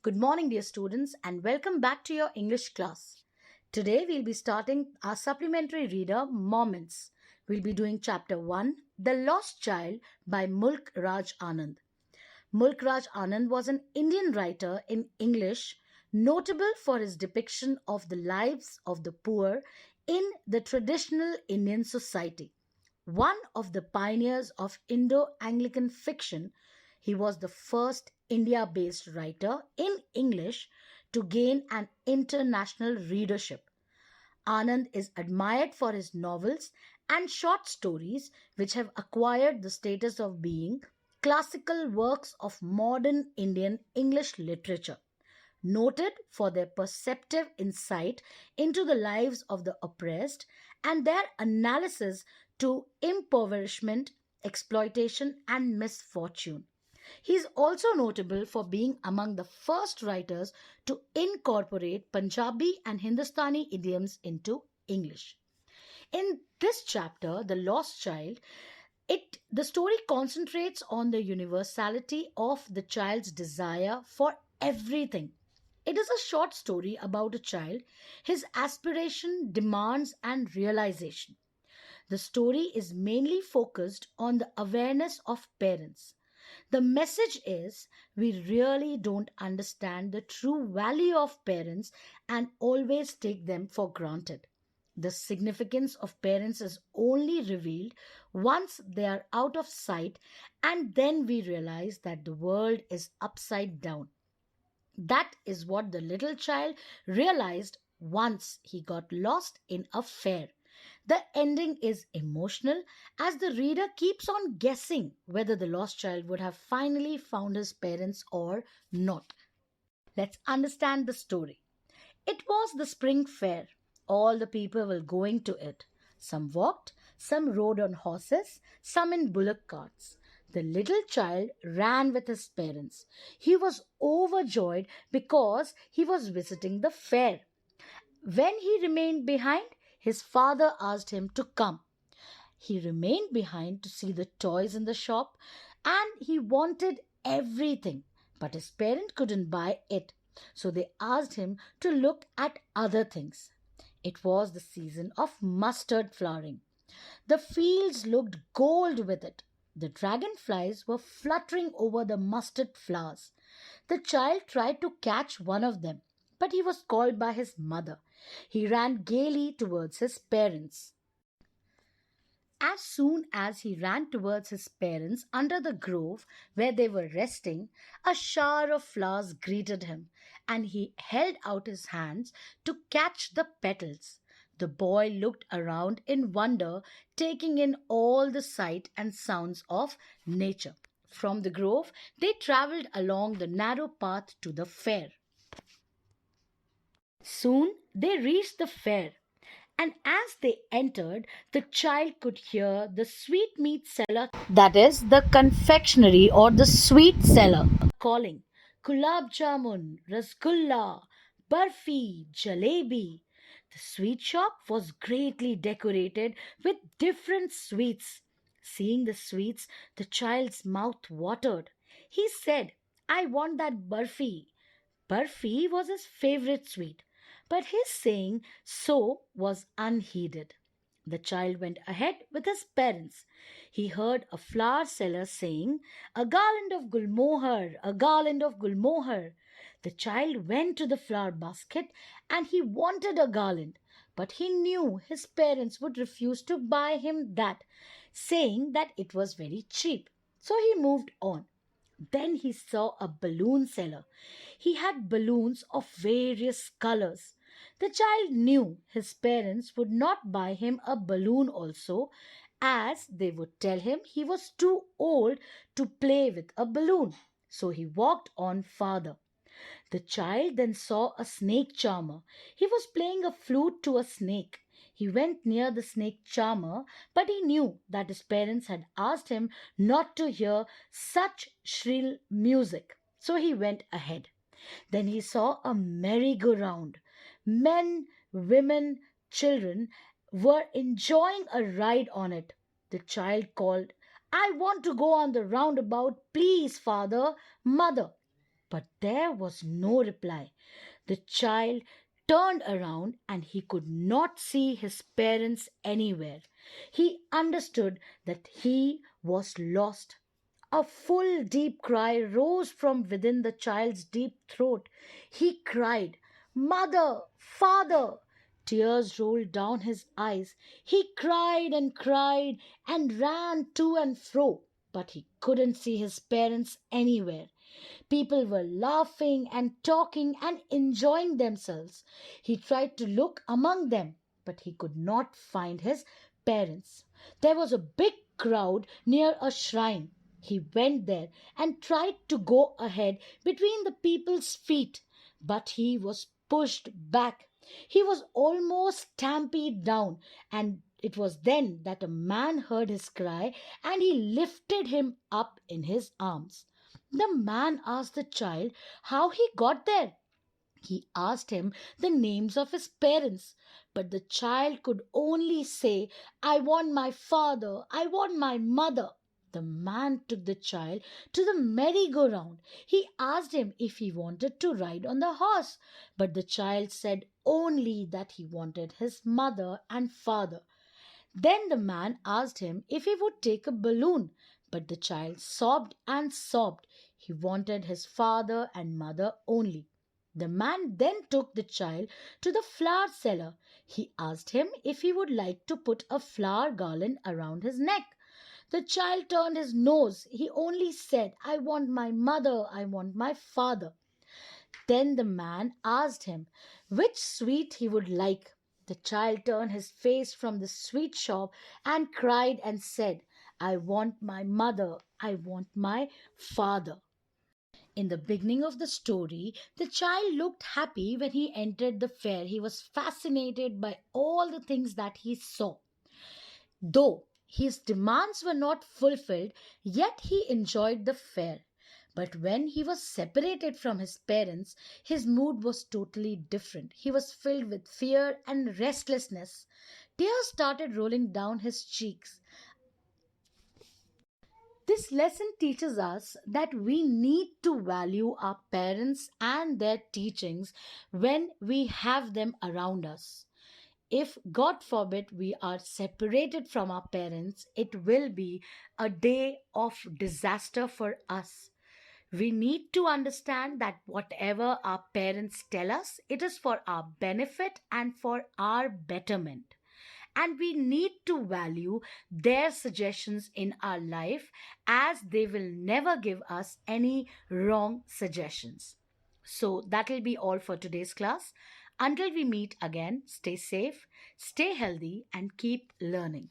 Good morning, dear students, and welcome back to your English class. Today, we'll be starting our supplementary reader, Moments. We'll be doing chapter 1, The Lost Child by Mulk Raj Anand. Mulk Raj Anand was an Indian writer in English, notable for his depiction of the lives of the poor in the traditional Indian society. One of the pioneers of Indo Anglican fiction, he was the first India based writer in English to gain an international readership. Anand is admired for his novels and short stories, which have acquired the status of being classical works of modern Indian English literature, noted for their perceptive insight into the lives of the oppressed and their analysis to impoverishment, exploitation, and misfortune. He is also notable for being among the first writers to incorporate Punjabi and Hindustani idioms into English. In this chapter, The Lost Child, the story concentrates on the universality of the child's desire for everything. It is a short story about a child, his aspiration, demands, and realization. The story is mainly focused on the awareness of parents. The message is we really don't understand the true value of parents and always take them for granted. The significance of parents is only revealed once they are out of sight, and then we realize that the world is upside down. That is what the little child realized once he got lost in a fair. The ending is emotional as the reader keeps on guessing whether the lost child would have finally found his parents or not. Let's understand the story. It was the spring fair. All the people were going to it. Some walked, some rode on horses, some in bullock carts. The little child ran with his parents. He was overjoyed because he was visiting the fair. When he remained behind, his father asked him to come. He remained behind to see the toys in the shop and he wanted everything, but his parent couldn't buy it. So they asked him to look at other things. It was the season of mustard flowering. The fields looked gold with it. The dragonflies were fluttering over the mustard flowers. The child tried to catch one of them, but he was called by his mother. He ran gaily towards his parents. As soon as he ran towards his parents under the grove where they were resting, a shower of flowers greeted him, and he held out his hands to catch the petals. The boy looked around in wonder, taking in all the sight and sounds of nature. From the grove, they traveled along the narrow path to the fair. Soon they reached the fair, and as they entered, the child could hear the sweetmeat seller, that is, the confectionery or the sweet seller, calling Gulab Jamun, Rasgulla, Barfi, Jalebi. The sweet shop was greatly decorated with different sweets. Seeing the sweets, the child's mouth watered. He said, I want that barfi. Barfi was his favorite sweet, but his saying so was unheeded. The child went ahead with his parents. He heard a flower seller saying, A garland of gulmohar, a garland of gulmohar. The child went to the flower basket and he wanted a garland, but he knew his parents would refuse to buy him that, saying that it was very cheap. So he moved on. Then he saw a balloon seller. He had balloons of various colors. The child knew his parents would not buy him a balloon also, as they would tell him he was too old to play with a balloon. So he walked on farther. The child then saw a snake charmer. He was playing a flute to a snake. He went near the snake charmer, but he knew that his parents had asked him not to hear such shrill music. So he went ahead. Then he saw a merry-go-round. Men, women, children were enjoying a ride on it. The child called, I want to go on the roundabout, please, father, mother. but there was no reply. The child turned around and he could not see his parents anywhere. He understood that he was lost. A full deep cry rose from within the child's deep throat. He cried, "Mother! Father!" Tears rolled down his eyes. He cried and ran to and fro, but he couldn't see his parents anywhere. People were laughing and talking and enjoying themselves. He tried to look among them, but he could not find his parents. There was a big crowd near a shrine. He went there and tried to go ahead between the people's feet, but he was pushed back. He was almost stampeded down, and it was then that a man heard his cry and he lifted him up in his arms. The man asked the child how he got there. He asked him the names of his parents, but the child could only say, "I want my father, I want my mother." The man took the child to the merry-go-round. He asked him if he wanted to ride on the horse, but the child said only that he wanted his mother and father. Then the man asked him if he would take a balloon, but the child sobbed and sobbed. He wanted his father and mother only. The man then took the child to the flower seller. He asked him if he would like to put a flower garland around his neck. The child turned his nose. He only said, "I want my mother, I want my father." Then the man asked him which sweet he would like. The child turned his face from the sweet shop and cried and said, "I want my mother, I want my father." In the beginning of the story, the child looked happy when he entered the fair. He was fascinated by all the things that he saw. Though his demands were not fulfilled, yet he enjoyed the fair. But when he was separated from his parents, his mood was totally different. He was filled with fear and restlessness. Tears started rolling down his cheeks. This lesson teaches us that we need to value our parents and their teachings when we have them around us. If, God forbid, we are separated from our parents, it will be a day of disaster for us. We need to understand that whatever our parents tell us, it is for our benefit and for our betterment. And we need to value their suggestions in our life, as they will never give us any wrong suggestions. So that will be all for today's class. Until we meet again, stay safe, stay healthy, and keep learning.